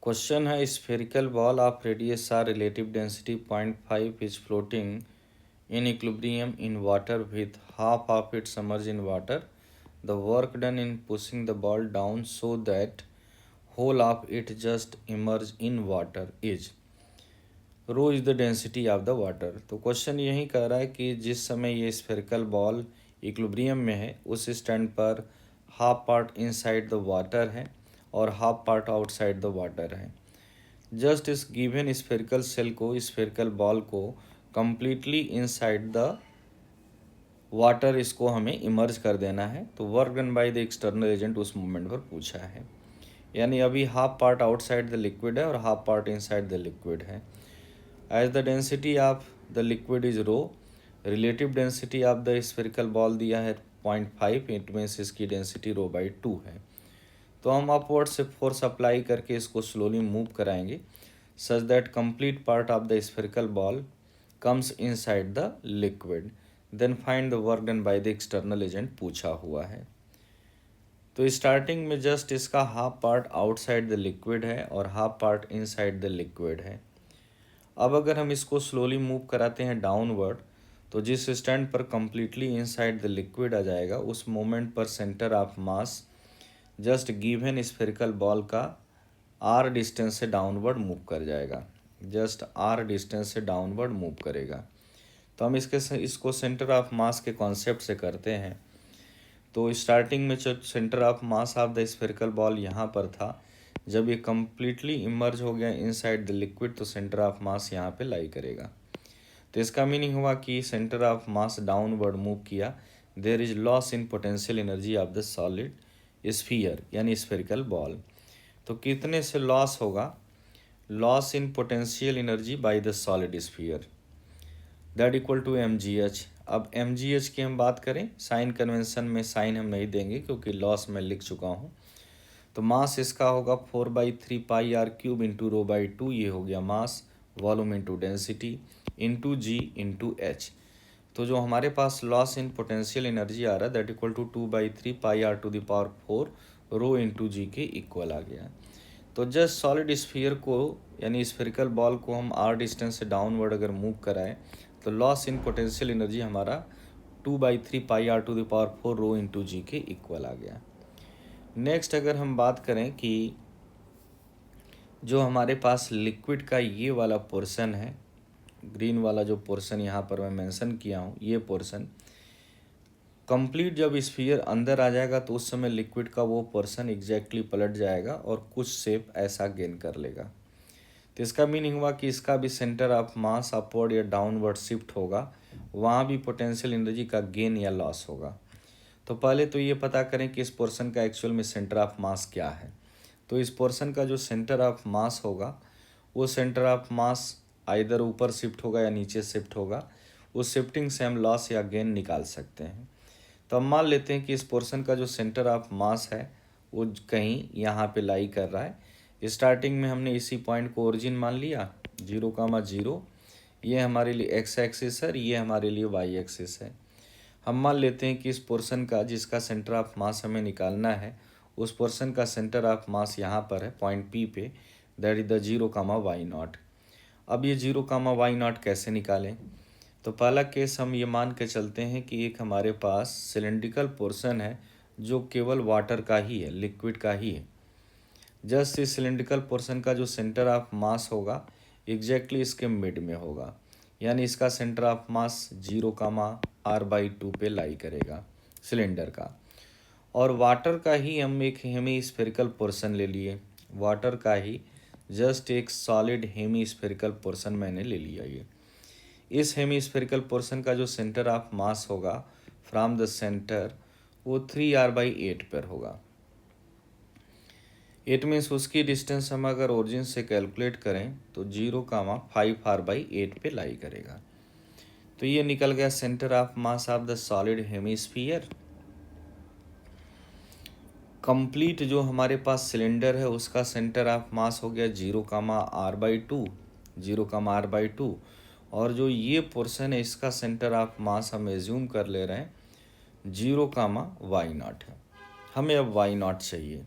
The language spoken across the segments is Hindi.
क्वेश्चन है spherical ball of radius R relative density 0.5 is floating in equilibrium in water with half of it submerged in water. The work done in pushing the ball down so that whole of it just emerge in water is rho is the density of the water. तो क्वेश्चन यही कह रहा है कि जिस समय ये स्फेरिकल बॉल इक्विलिब्रियम में है उस स्टैंड पर half part inside the water है और half part outside the water है। जस्ट इस गिवन स्फेरिकल सेल को स्फेरिकल बॉल को कंप्लीटली इनसाइड द वाटर इसको हमें इमर्ज कर देना है। तो work done by the external agent उस मोमेंट पर पूछा है, यानी अभी half part outside the liquid है और half part inside the liquid है। As the density of the liquid is row, relative density of the spherical ball दिया है 0.5, इट मीन्स इसकी डेंसिटी रो बाई 2 है। तो हम अपवर्ड से फोर्स अप्लाई करके इसको स्लोली मूव कराएंगे such that complete part of the spherical ball comes inside the liquid. Then find the work done by the external agent पूछा हुआ है। तो स्टार्टिंग में जस्ट इसका half part outside the liquid है और half part inside the liquid है। अब अगर हम इसको स्लोली मूव कराते हैं डाउनवर्ड तो जिस स्टैंड पर कंप्लीटली इनसाइड द लिक्विड आ जाएगा उस मोमेंट पर centre of mass just given spherical ball का आर डिस्टेंस से डाउनवर्ड मूव कर जाएगा, जस्ट आर डिस्टेंस से डाउनवर्ड मूव करेगा। तो हम इसको सेंटर ऑफ मास के कॉन्सेप्ट से करते हैं। तो स्टार्टिंग में जो centre of mass of the spherical ball यहाँ पर था, जब ये कम्प्लीटली इमर्ज हो गया इनसाइड द लिक्विड तो सेंटर ऑफ मास यहाँ पे लाई करेगा। तो इसका मीनिंग हुआ कि centre of mass downward move किया, there is loss in potential energy of the solid sphere यानी स्फेरिकल बॉल। तो कितने से लॉस होगा? Loss in potential energy by the solid sphere that equal to mgh। अब mgh की हम बात करें, साइन कन्वेंशन में साइन हम नहीं देंगे क्योंकि लॉस मैं लिख चुका हूँ। तो मास इसका होगा 4/3 pi r cube into rho by 2, ये हो गया mass, volume into density into g into h. तो जो हमारे पास लॉस इन पोटेंशियल एनर्जी आ रहा है that equal to 2/3 pi r to the power 4 rho into g के इक्वल आ गया। तो जस्ट सॉलिड स्फीयर को यानी स्फेरिकल बॉल को हम आर डिस्टेंस से डाउनवर्ड अगर मूव कराएं तो लॉस इन पोटेंशियल एनर्जी हमारा 2/3 pi r to the power 4 rho into g के इक्वल आ गया। नेक्स्ट अगर हम बात करें कि जो हमारे पास लिक्विड का ये वाला पोर्शन है, ग्रीन वाला जो पोर्शन यहाँ पर मैं मेंशन किया हूँ, ये पोर्शन कंप्लीट जब स्फीयर अंदर आ जाएगा तो उस समय लिक्विड का वो पोर्शन एग्जैक्टली पलट जाएगा और कुछ शेप ऐसा गेन कर लेगा। तो इसका मीनिंग हुआ कि इसका भी सेंटर ऑफ मास अपवर्ड या डाउनवर्ड शिफ्ट होगा, वहाँ भी पोटेंशियल एनर्जी का गेन या लॉस होगा। तो पहले तो ये पता करें कि इस पोर्शन का एक्चुअल में सेंटर ऑफ मास क्या है। तो इस पोर्शन का जो सेंटर ऑफ मास होगा वो सेंटर ऑफ मास आइदर ऊपर शिफ्ट होगा या नीचे शिफ्ट होगा, उस शिफ्टिंग से हम लॉस या गेन निकाल सकते हैं। तो हम मान लेते हैं कि इस पोर्शन का जो सेंटर ऑफ मास है वो कहीं यहाँ पे लाई कर रहा है। स्टार्टिंग में हमने इसी पॉइंट को ओरिजिन मान लिया 0,0, ये हमारे लिए एक्स एक्सिस है, ये हमारे लिए वाई एक्सिस है। हम मान लेते हैं कि इस पोर्शन का जिसका सेंटर ऑफ मास हमें निकालना है उस पोर्शन का सेंटर ऑफ मास यहाँ पर है पॉइंट पी पे, दैट इज द 0,y0। अब ये 0,y0 कैसे निकालें? तो पहला केस हम ये मान के चलते हैं कि एक हमारे पास सिलेंड्रिकल पोर्शन है जो केवल वाटर का ही है, लिक्विड का ही है। जस्ट इस सिलेंड्रिकल पोर्शन का जो सेंटर ऑफ मास होगा एग्जैक्टली इसके मिड में होगा, यानी इसका सेंटर ऑफ मास 0,r/2 पे लाई करेगा सिलेंडर का। और वाटर का ही हम एक हेमी स्फेरिकल पोर्शन ले लिए, वाटर का ही जस्ट एक सॉलिड हेमी स्फेरिकल पोर्शन मैंने ले लिया। ये इस हेमी स्फेरिकल पोर्शन का जो सेंटर ऑफ मास होगा फ्रॉम द सेंटर वो 3r/8 पर होगा। इट मीन्स उसकी डिस्टेंस हम अगर ओरिजिन से कैलकुलेट करें तो 0,5r/8 पे लाई करेगा। तो ये निकल गया centre of mass of the solid hemisphere. Complete जो हमारे पास सिलेंडर है उसका सेंटर ऑफ मास हो गया 0,r/2, और जो ये पोर्शन है इसका सेंटर ऑफ मास हम एज्यूम कर ले रहे हैं 0,y0 है, हमें अब y0 चाहिए।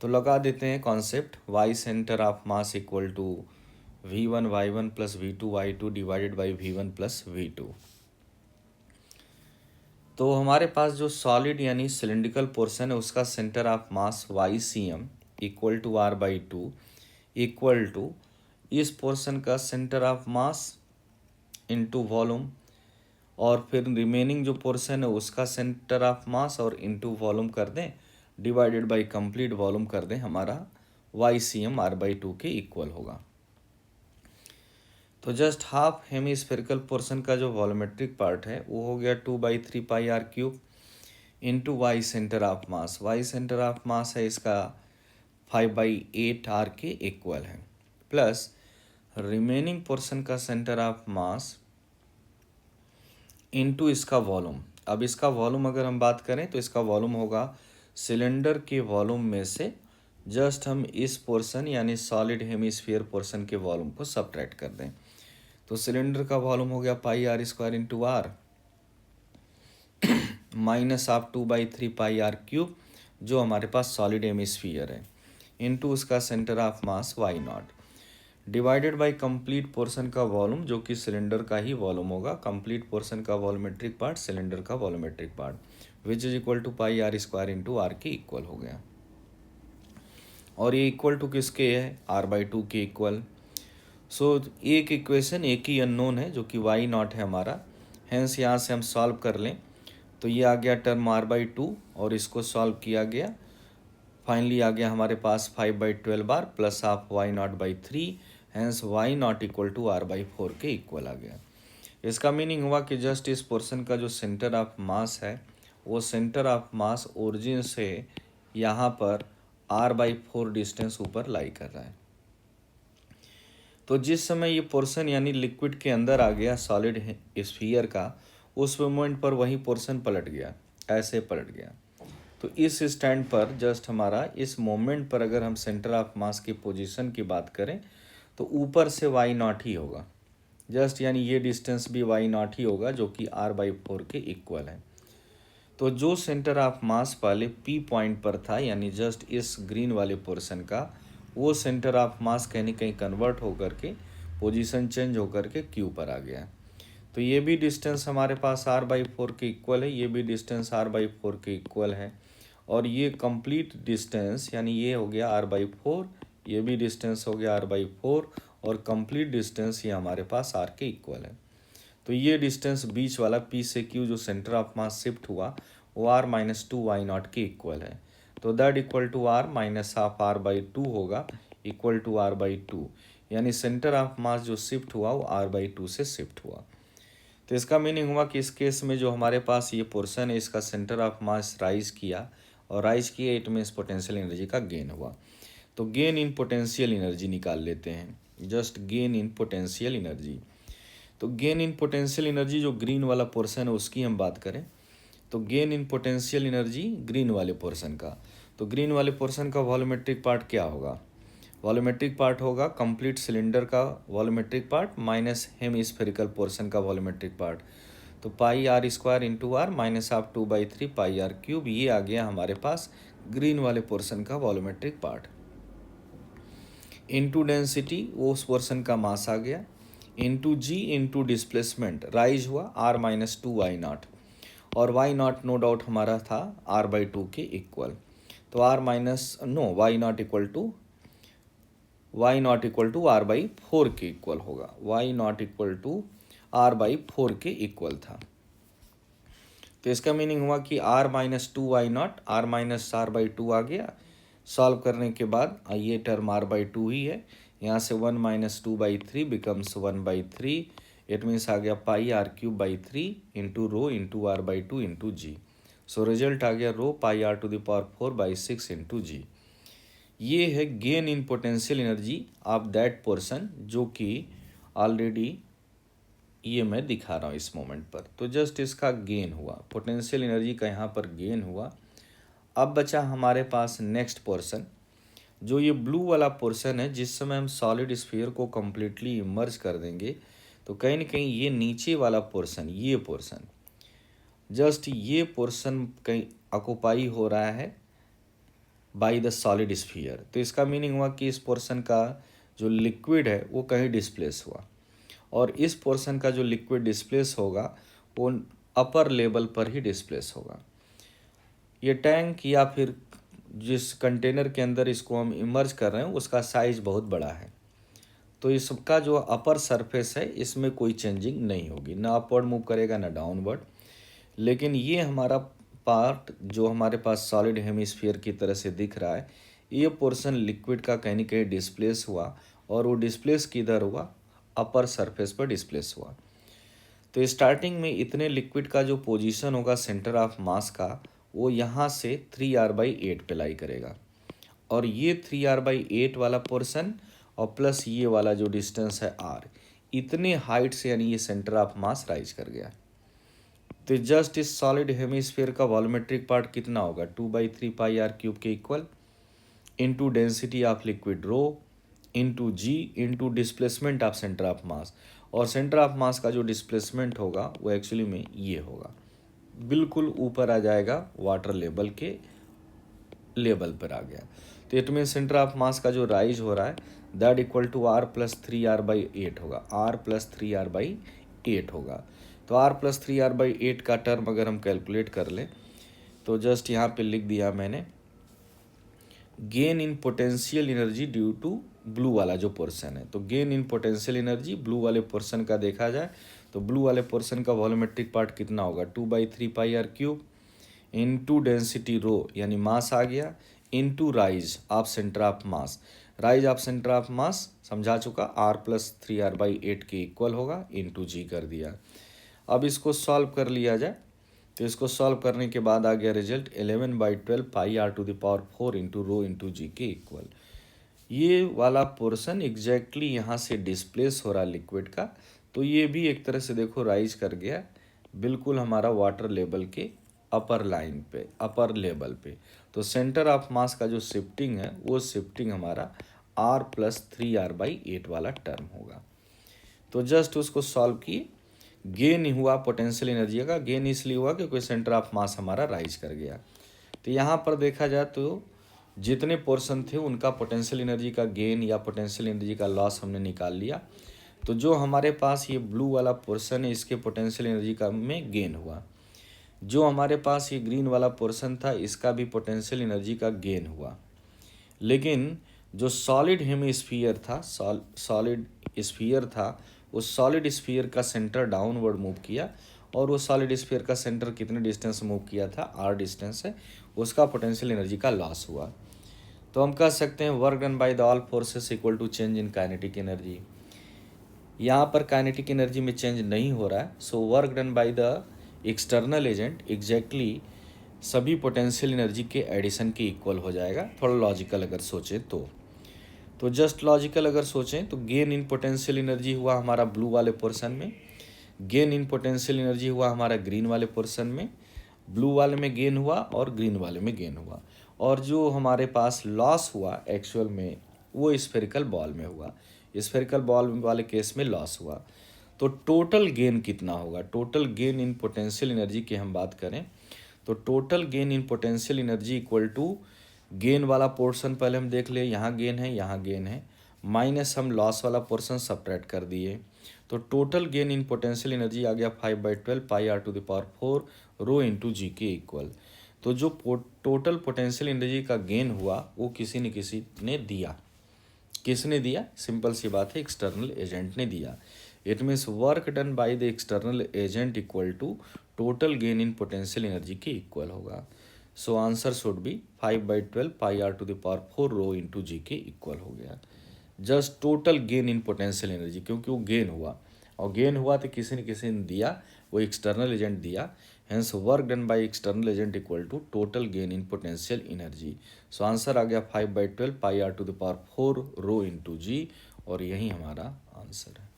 तो लगा देते हैं concept, Y centre of mass equal to V1 Y1 plus V2 Y2 divided by V1 plus V2। तो हमारे पास जो सॉलिड यानी सिलेंड्रिकल पोर्शन है उसका centre of mass YCM equal to R/2 equal to इस पोर्शन का centre of mass into volume, और फिर रिमेनिंग जो पोर्शन है उसका सेंटर ऑफ मास और इनटू वॉल्यूम कर दें डिवाइडेड बाय कंप्लीट वॉल्यूम कर दें, हमारा YCM R/2 के इक्वल होगा। तो जस्ट हाफ हेमीस्फेरिकल पोर्शन का जो वॉल्यूमेट्रिक पार्ट है वो हो गया 2/3 pi r cube into y centre of mass. Y centre of mass है इसका 5/8 आर के इक्वल है, प्लस रिमेनिंग पोर्शन का सेंटर ऑफ मास इनटू इसका वॉल्यूम। अब इसका वॉल्यूम अगर हम बात करें तो इसका वॉल्यूम होगा सिलेंडर के वॉल्यूम में से जस्ट हम इस पोर्शन यानी सॉलिड हेमीस्फीयर पोर्शन के वॉल्यूम को सब्ट्रैक्ट कर दें। तो सिलेंडर का वॉल्यूम हो गया pi r square into r minus of 2/3 pi r cube जो हमारे पास सॉलिड हेमीस्फीयर है इनटू उसका centre of mass y not divided by complete portion का वॉल्यूम जो कि सिलेंडर का ही वॉल्यूम होगा। कंप्लीट पोर्शन का वॉल्यूमेट्रिक पार्ट सिलेंडर का volumetric part which is equal to pi r square into are के इक्वल हो गया। और ये इक्वल टू किसके है? R/2 के इक्वल। सो एक इक्वेशन एक ही अननोन है जो कि वाई नॉट है हमारा, हेंस यहाँ से हम सॉल्व कर लें तो ये आ गया टर्म R/2 और इसको सॉल्व किया गया, फाइनली आ गया हमारे पास 5/12 बार plus of Y0/3, hence Y0 equal to R/4 के इक्वल आ गया। इसका मीनिंग हुआ कि जस्ट इस पोर्शन का जो सेंटर ऑफ मास है वो सेंटर ऑफ मास ओरिजिन से यहाँ पर R/4 डिस्टेंस ऊपर लाई कर रहा है। तो जिस समय ये पोर्शन यानी लिक्विड के अंदर आ गया सॉलिड स्फीयर का, उस मोमेंट पर वही पोर्शन पलट गया, ऐसे पलट गया। तो इस स्टैंड पर जस्ट हमारा इस मोमेंट पर अगर हम सेंटर ऑफ मास की पोजीशन की बात करें तो ऊपर से Y0 ही होगा, जस्ट यानी ये डिस्टेंस भी Y0 ही होगा जो कि R/4 के इक्वल है। तो जो सेंटर ऑफ मास पहले P पॉइंट पर था यानी जस्ट इस ग्रीन वाले पोर्शन का, वो सेंटर ऑफ मास कहीं ना कहीं कन्वर्ट होकर के पोजीशन चेंज होकर के Q पर आ गया। तो ये भी डिस्टेंस हमारे पास R/4 के इक्वल है, ये भी डिस्टेंस R/4 के इक्वल है, और ये कंप्लीट डिस्टेंस यानी ये हो गया R/4, ये भी डिस्टेंस हो गया R/4, और कंप्लीट डिस्टेंस ये हमारे पास R के इक्वल है। तो ये डिस्टेंस बीच वाला P से Q जो सेंटर ऑफ मास शिफ्ट हुआ वो R-2 Y0 के इक्वल है। तो that equal to R minus half R/2 होगा इक्वल टू R/2, यानी सेंटर ऑफ मास जो शिफ्ट हुआ वो R/2 से शिफ्ट हुआ। तो इसका मीनिंग हुआ कि इस केस में जो हमारे पास ये पोर्शन है इसका सेंटर ऑफ मास राइज किया, और राइज किया इट मीन्स पोटेंशियल एनर्जी का गेन हुआ। तो गेन इन पोटेंशियल एनर्जी निकाल लेते हैं, just gain in potential energy. तो गेन इन पोटेंशियल एनर्जी जो ग्रीन वाला पोर्शन है उसकी हम बात करें तो gain in potential energy green वाले पोर्शन का, तो ग्रीन वाले पोर्शन का वॉल्यूमेट्रिक पार्ट क्या होगा? वॉल्यूमेट्रिक पार्ट होगा कंप्लीट सिलेंडर का volumetric part minus hemispherical portion का वॉल्यूमेट्रिक पार्ट। तो pi r square into r minus of 2/3 pi r cube, ये आ गया हमारे पास ग्रीन वाले पोर्शन का वॉल्यूमेट्रिक पार्ट। इंटू डेंसिटी वो उस पोर्शन का मास आ गया, into g into displacement rise हुआ R-2 Y0, और Y0 नो डाउट हमारा था R/2 के इक्वल। तो Y0 इक्वल टू R/4 के इक्वल होगा, Y0 इक्वल टू R/4 के इक्वल था। तो इसका मीनिंग हुआ कि R-2 Y0 R-R/2 आ गया। सॉल्व करने के बाद ये टर्म R/2 ही है, यहाँ से 1-2/3 बिकम्स 1/3, इट मीन्स आ गया pi R³/3 into rho into R/2 into g. So result आ गया rho pi R⁴/6 into g. ये है gain in potential energy of that portion जो कि ऑलरेडी ये मैं दिखा रहा हूँ इस मोमेंट पर। तो जस्ट इसका गेन हुआ, पोटेंशियल एनर्जी का यहाँ पर गेन हुआ। अब बचा हमारे पास नेक्स्ट पोर्शन, जो ये ब्लू वाला पोर्शन है। जिस समय हम सॉलिड स्फीयर को कम्प्लीटली इमर्ज कर देंगे तो कहीं ना कहीं ये नीचे वाला पोर्शन, ये पोर्शन, जस्ट ये पोर्शन कहीं ऑक्युपाई हो रहा है बाई द सॉलिड स्फीयर। तो इसका मीनिंग हुआ कि इस पोर्शन का जो लिक्विड है वो कहीं डिस्प्लेस हुआ, और इस पोर्शन का जो लिक्विड डिस्प्लेस होगा वो अपर लेवल पर ही डिस्प्लेस होगा। ये टैंक या फिर जिस कंटेनर के अंदर इसको हम इमर्ज कर रहे हैं उसका साइज बहुत बड़ा है, तो इसका जो अपर सरफेस है इसमें कोई चेंजिंग नहीं होगी, ना अपवर्ड मूव करेगा ना डाउनवर्ड। लेकिन ये हमारा पार्ट जो हमारे पास सॉलिड हेमिस्फीयर की तरह से दिख रहा है, ये पोर्शन लिक्विड का कहीं ना कहीं डिस्प्लेस हुआ, और वो डिस्प्लेस किधर हुआ, अपर सरफेस पर डिस्प्लेस हुआ। तो स्टार्टिंग में इतने लिक्विड का जो पोजीशन होगा सेंटर ऑफ मास का, वो यहाँ से 3r/8 पे लाई करेगा, और ये 3r/8 वाला पोर्शन और प्लस ये वाला जो डिस्टेंस है r, इतने हाइट से यानी ये सेंटर ऑफ मास राइज कर गया। तो जस्ट इस सॉलिड हेमिस्फीयर का वॉल्यूमेट्रिक पार्ट कितना होगा, 2/3 πr³ के equal, into density of liquid rho, into g, into displacement of centre of mass. और सेंटर ऑफ मास का जो डिस्प्लेसमेंट होगा वो एक्चुअली में ये होगा, बिल्कुल ऊपर आ जाएगा, वाटर लेवल के लेवल पर आ गया। तो इट मीन सेंटर ऑफ मास का जो राइज हो रहा है दैट इक्वल टू r+3r/8 होगा, r+3r/8 होगा। तो r+3r/8 का टर्म अगर हम कैलकुलेट कर लें तो जस्ट यहाँ पे लिख दिया मैंने, gain in potential energy due to blue वाला जो पोर्शन है। तो gain in potential energy blue वाले पोर्शन का देखा जाए तो ब्लू वाले पोर्शन का वॉल्यूमेट्रिक पार्ट कितना होगा, 2/3 πr³ इंटू डेंसिटी रो यानी मास आ गया, into rise of centre of mass. Rise of centre of मास समझा चुका, r+3r/8 के इक्वल होगा, इंटू जी कर दिया। अब इसको सॉल्व कर लिया जाए तो इसको सॉल्व करने के बाद आ गया result 11/12 πr⁴ into rho into g के इक्वल। ये वाला पोर्शन एग्जैक्टली यहाँ से डिस्प्लेस हो रहा लिक्विड का, तो ये भी एक तरह से देखो राइज कर गया बिल्कुल हमारा वाटर लेवल के अपर लाइन पे, अपर लेवल पे। तो सेंटर ऑफ मास का जो शिफ्टिंग है वो शिफ्टिंग हमारा r+3r/8 वाला टर्म होगा। तो जस्ट उसको सॉल्व किए, गेन हुआ पोटेंशियल एनर्जी का, गेन इसलिए हुआ क्योंकि सेंटर ऑफ मास हमारा राइज कर गया। तो यहाँ पर देखा जाए तो जितने पोर्शन थे उनका पोटेंशियल एनर्जी का गेन या पोटेंशियल एनर्जी का लॉस हमने निकाल लिया। तो जो हमारे पास ये ब्लू वाला पोर्शन है इसके पोटेंशियल एनर्जी का में गेन हुआ, जो हमारे पास ये ग्रीन वाला पोर्शन था इसका भी पोटेंशियल एनर्जी का गेन हुआ। लेकिन जो सॉलिड हेमिस्फीयर था, सॉलिड स्फीयर था, उस सॉलिड स्फीयर का सेंटर डाउनवर्ड मूव किया, और वो सॉलिड स्फीयर का सेंटर कितने डिस्टेंस मूव किया था, r डिस्टेंस है, उसका पोटेंशियल एनर्जी का लॉस हुआ। तो हम कह सकते हैं work done by the all forces equal to change in kinetic energy. यहाँ पर काइनेटिक एनर्जी में चेंज नहीं हो रहा है, so work done by the external agent exactly सभी पोटेंशियल एनर्जी के एडिशन के इक्वल हो जाएगा। थोड़ा लॉजिकल अगर सोचें तो जस्ट लॉजिकल अगर सोचें तो गेन इन पोटेंशियल एनर्जी हुआ हमारा ब्लू वाले पोर्शन में, गेन इन पोटेंशियल एनर्जी हुआ हमारा ग्रीन वाले पोर्शन में, ब्लू वाले में गेन हुआ और ग्रीन वाले में गेन हुआ, और जो हमारे पास लॉस हुआ एक्चुअल में वो स्फेरिकल बॉल में हुआ, स्फेरिकल बॉल वाले केस में लॉस हुआ। तो टोटल गेन कितना होगा, total gain in potential energy की हम बात करें तो total gain in potential energy equal to gain वाला पोर्शन पहले हम देख ले, यहाँ गेन है यहाँ गेन है, माइनस हम लॉस वाला पोर्शन सब्ट्रैक्ट कर दिए, तो total gain in potential energy आ गया 5/12 πr⁴ रो इंटू जी के इक्वल। तो जो टोटल पोटेंशियल एनर्जी का गेन हुआ वो किसी न किसी ने दिया, किसने दिया, सिंपल सी बात है, एक्सटर्नल एजेंट ने दिया। It means work done by the external agent equal to total gain in potential energy के इक्वल होगा। So answer should be 5/12 πr⁴ rho into g के इक्वल हो गया। Just total gain in potential energy, क्योंकि वो गेन हुआ और गेन हुआ तो किसी न किसी ने दिया, वो एक्सटर्नल एजेंट दिया, hence work done by external agent equal to total gain in potential energy. So answer आ गया 5/12 πr⁴ रो इंटू जी, और यही हमारा आंसर है।